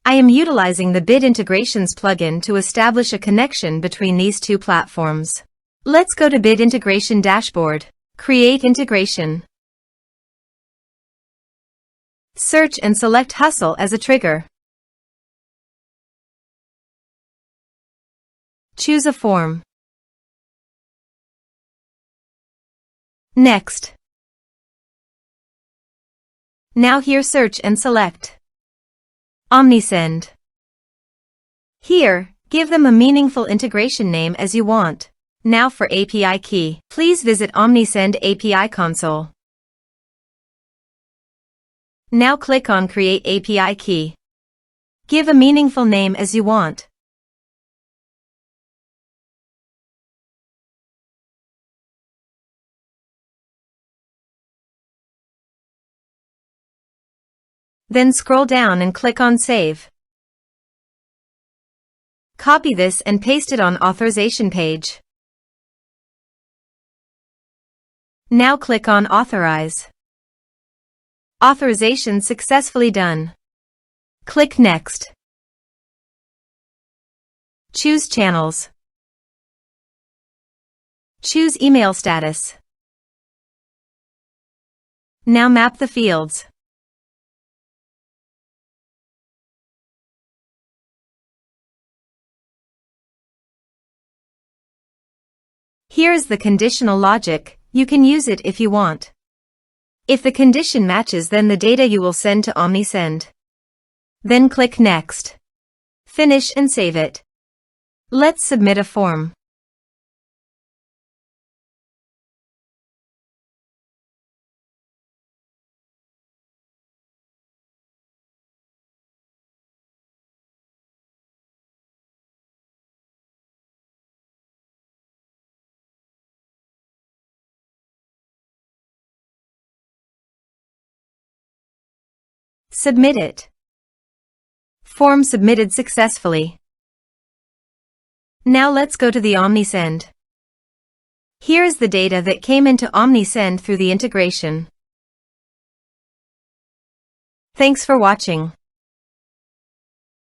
I am utilizing the Bit Integrations plugin to establish a connection between these two platforms. Let's go to Bit Integration Dashboard. Create integration. Search and select Hustle as a trigger. Choose a form. Next. Now here search and select Omnisend. Here, give them a meaningful integration name as you want. Now for API key, please visit Omnisend API console. Now click on Create API key. Give a meaningful name as you want. Then scroll down and click on Save. Copy this and paste it on authorization page. Now click on Authorize. Authorization successfully done. Click Next. Choose Channels. Choose Email Status. Now map the fields. Here is the conditional logic. You can use it if you want. If the condition matches, then the data you will send to Omnisend. Then click Next. Finish and save it. Let's submit a form. Submit it. Form submitted successfully. Now let's go to the Omnisend. Here is the data that came into Omnisend through the integration. Thanks for watching.